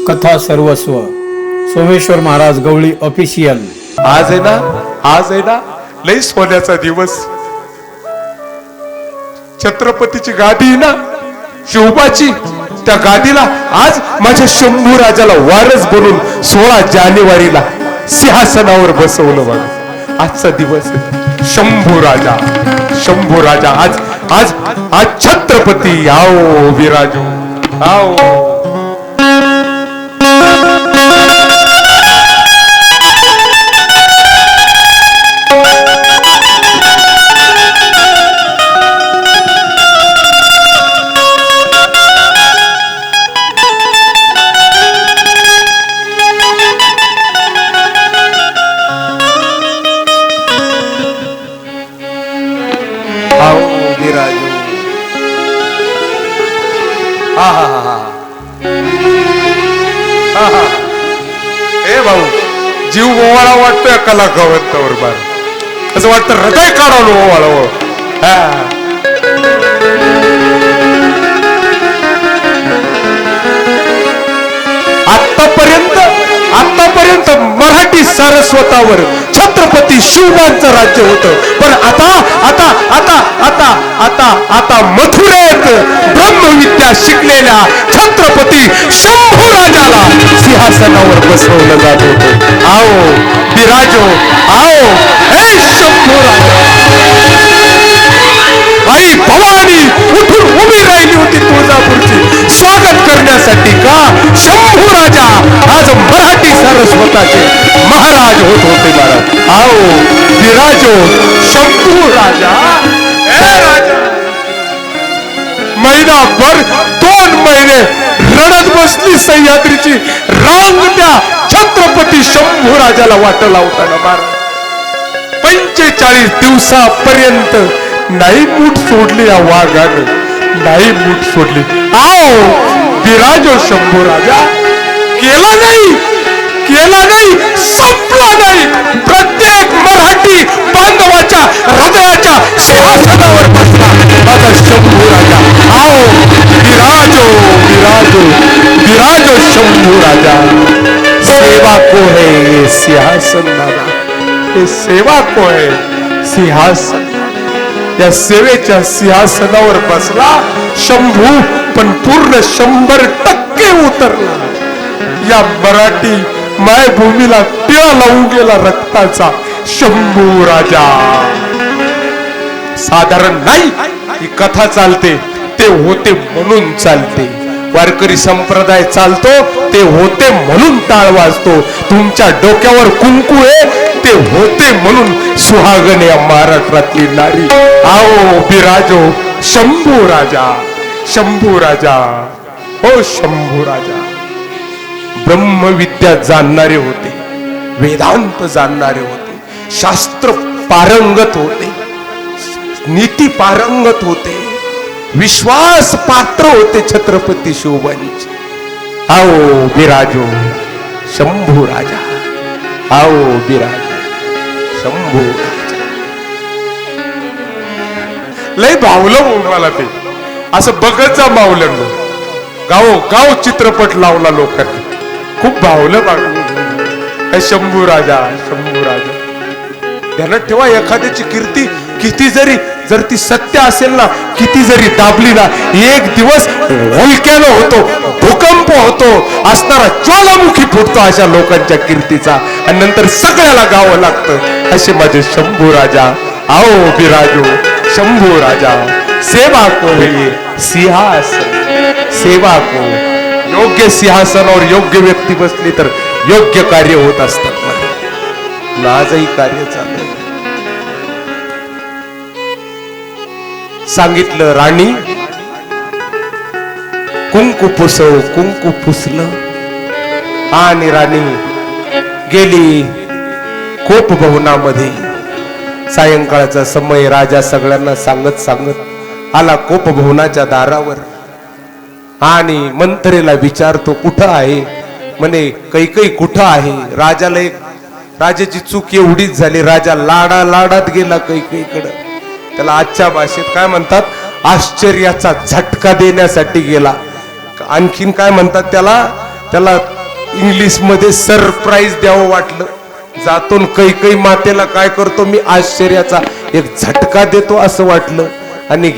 कथा सर्वस्व सोमेश्वर महाराज गवळी ऑफिशियल। आज आहे ना लई सोन्याचा दिवस। छत्रपतीची गादी आहे ना शिवबाची, त्या गादीला आज माझ्या शंभू राजाला वारस बनून 16 जानेवारीला सिंहासनावर बसवलं बघा। आजचा दिवस आहे शंभू राजा आज छत्रपती आओ विराजो आओ। ए भाऊ जीव ओवाळा वाटतोय कला गवतावर बार, असं वाटतं हृदय काढावं ओवाळावं। आतापर्यंत मराठी सारस्वतावर छत्रपती शिवबांचं राज्य होतं, पण आता मथुरेत ब्रह्मविद्या शिकलेल्या छत्रपती शंभू राजाला सिंहासनावर बसवलं जात होतं। आओ विराजो आओ हे शंभू राजा। आई भवानी उठून उभी राहिली होती तुळजापूरची स्वागत करण्यासाठी का शंभू राजा आज मराठी सारस्वताचे महाराज होत होते महाराज। आओ विराजो शंभू राजा। महिनाभर 2 महिने रडत बसली सह्याद्रीची रांग त्या छत्रपती शंभू राजाला वाट लावताना महाराज। 45 दिवसापर्यंत नाही मूठ सोडली या वाघानं, नाही मूठ सोडली। आओ विराजो शंभू राजा। केला नाही संपला नाही, प्रत्येक मराठी बांधवाच्या हृदयाच्या सिंहासनावर बसला माझा शंभू राजा। आओ विराजो शंभू राजा। सेवा को है सिंहासन दादा, हे सेवा को है सिंहासन। या सेवेच्या सिंहासनावर बसला शंभू, पण पूर्ण 100% उतरला। या मराठी मायभूमीला टिळा लावून गेला रक्ताचा शंभू राजा। साधारण नाही ही कथा चालते, ते होते म्हणून चालते। वारकरी संप्रदाय चालतो ते होते म्हणून टाळ वाजतो। तुमच्या डोक्यावर कुंकू आहे ते होते म्हणून सुहागण या महाराष्ट्रातली नारी। आओ विराजो शंभू राजा हो शंभू राजा। ब्रह्मविद्या जाणणारे होते, वेदांत जाणणारे होते, शास्त्र पारंगत होते, नीती पारंगत होते, विश्वास पात्र होते छत्रपती शिवबांचे। आओ विराजो शंभू राजा, आओ विराजो शंभू राजा। लय भावलं मला ते, असं बघत जा मावलं। गाव चित्रपट लावला लोकांनी, खूप भावलं बघा शंभू राजा। ध्यानात ठेवा, एखाद्याची कीर्ती किती जर ती सत्य असेल ना, किती जरी दाबली ना, एक दिवस व्होल्कॅनो होतो, भूकंप होतो, असणारा ज्वालामुखी फुटतो अशा लोकांच्या कीर्तीचा, आणि नंतर सगळ्याला गावं लागतं असे माझे शंभू राजा। आओ विराजो शंभू राजा। सेवा को है सिंहासन, सेवा को। योग्य सिंहासनावर योग्य व्यक्ती बसली तर योग्य कार्य होत असतात। आजही कार्य चालू आहे। सांगितलं राणी कुंकू पुसव, कुंकू पुसलं, आणि राणी गेली कोप भवनामध्ये। सायंकाळचा समय, राजा सगळ्यांना सांगत आला कोप भवनाच्या दारावर, आणि मंत्रेला विचारतो कुठं आहे, म्हणे कैकई कुठं आहे। राजाची चूक एवढीच झाली, राजा लाडात गेला कैकईकडे, त्याला आजच्या भाषेत काय म्हणतात, आश्चर्याचा झटका देण्यासाठी गेला। आणखीन काय म्हणतात त्याला इंग्लिश मध्ये सरप्राईज द्यावं वाटलं. जातो काही मातेला काय करतो मी, आश्चर्याचा एक झटका देतो असं वाटलं. आणि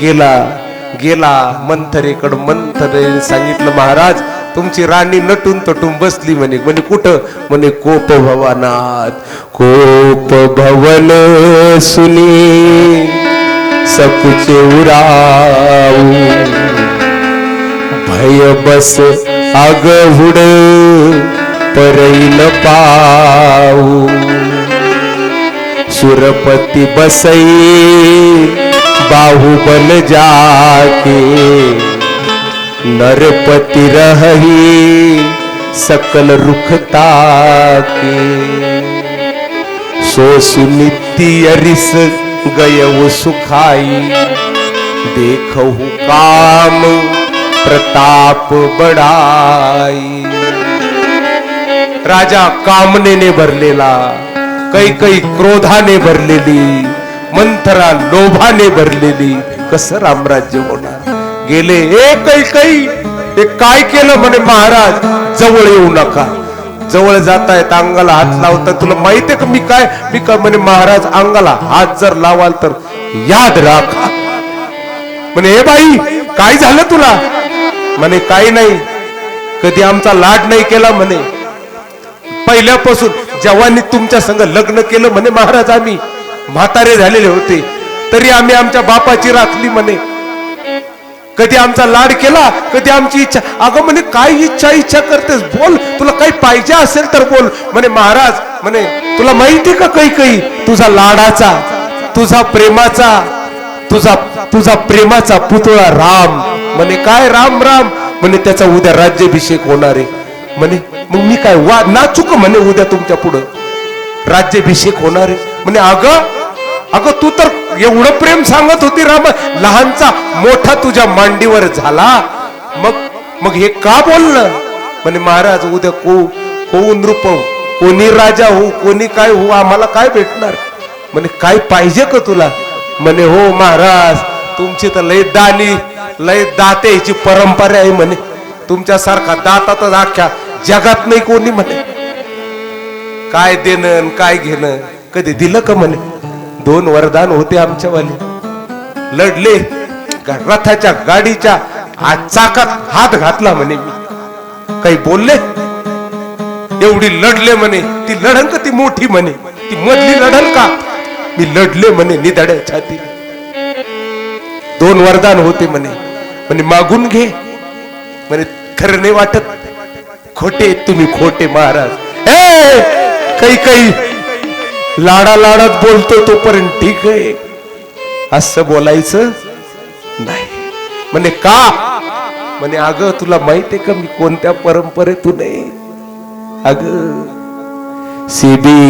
गेला मंथरेकडं. मंथरे सांगितलं महाराज तुमची राणी नटून तटून बसली म्हणे. म्हणे कुठं? म्हणे कोप भवनात. कोप भवन सुनी सकुचे उराऊ, भय बस आगहुड परैन पाऊ. सुरपती बसई बाहुबल जाके, नरपति रही सकल रुखता के. सो सुनिति अरिस गयउ सुखाई, देखहु काम प्रताप बड़ाई. राजा कामनेने भरलेला, काही क्रोधाने भरलेली, मंथरा लोभाने भरलेली. कसं रामराज्य होणार? गेले काही काय केलं म्हणे महाराज, जवळ येऊ नका. जवळ जातायत, अंगाला हात लावतात. तुला माहितीये का मी काय म्हणे महाराज, अंगाला हात जर लावाल तर याद राखा. म्हणे हे बाई काय झालं तुला? म्हणे काही नाही, कधी आमचा लाड नाही केला म्हणे. पहिल्यापासून जेव्हानी तुमच्या संग लग्न केलं म्हणे महाराज, आम्ही म्हातारे झालेले होते तरी आम्ही आमच्या बापाची राखली म्हणे. कधी आमचा लाड केला, कधी आमची इच्छा. अगं म्हणे काय इच्छा करतेस, बोल, तुला काही पाहिजे असेल तर बोल. म्हणे महाराज, म्हणे तुला माहिती का काही तुझा लाडाचा, तुझा प्रेमाचा पुतळा राम. म्हणे काय राम? म्हणे त्याचा उद्या राज्याभिषेक होणार आहे म्हणे. मग मी काय नाचू का म्हणे उद्या तुमच्या पुढं? राज्याभिषेक होणार आहे म्हणे. अगं तू तर एवढं प्रेम सांगत होती राम, लहानचा मोठा तुझ्या मांडीवर झाला, मग हे का बोललं? म्हणे महाराज उद्या कोण रूप, कोणी राजा हो, कोणी काय हो, आम्हाला काय भेटणार? म्हणे काय पाहिजे का तुला? म्हणे हो महाराज, तुमची तर लय दात्याची परंपरा आहे म्हणे. तुमच्यासारखा दाता तर अख्ख्या जगात नाही कोणी म्हणे. काय देणं काय घेणं कधी दिलं का म्हणे? 2 वरदान होते आमच्यावाले. लढले, रथाच्या गाडीच्या चाकात हात घातला म्हणे मी. काही बोलले? एवढी लढले म्हणे. ती लढण का ती मोठी म्हणे, ती मधली लढण का? मी लढले म्हणे निधड्या छाती. 2 वरदान होते म्हणे मागून घे म्हणे. खरं नाही वाटत, खोटे तुम्ही खोटे महाराज. काही लाडात बोलतो तोपर्यंत ठीक आहे, असं बोलायचं नाही म्हणे. का? म्हणे अगं तुला माहितीये का मी कोणत्या परंपरेतून आहे? अगं सिबी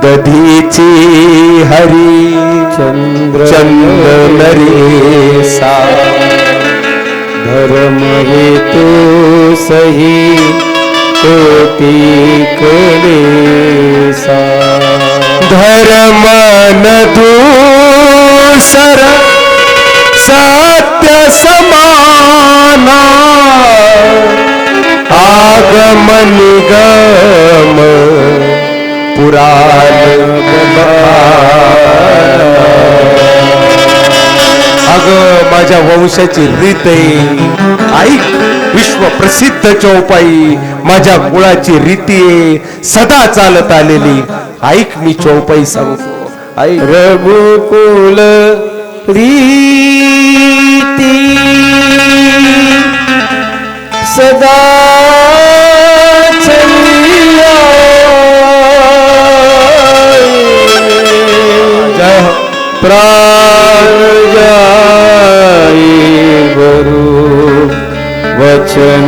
दधीची हरी चंद्र नरेसा, धर्म हेतु सही कोटी कलेसा. धर्म न दूसर सत्य समाना, आगम निगम पुराण. अगं माझ्या वंशाची रीत आहे, ऐक, विश्व प्रसिद्ध चौपाई माझ्या कुळाची रीती आहे, सदा चालत आलेली. ऐक मी चौपाई सांगतो, ऐक. रघुकुल रीती सदा चलिया. जय हो. प्राण जाई गुरु वचन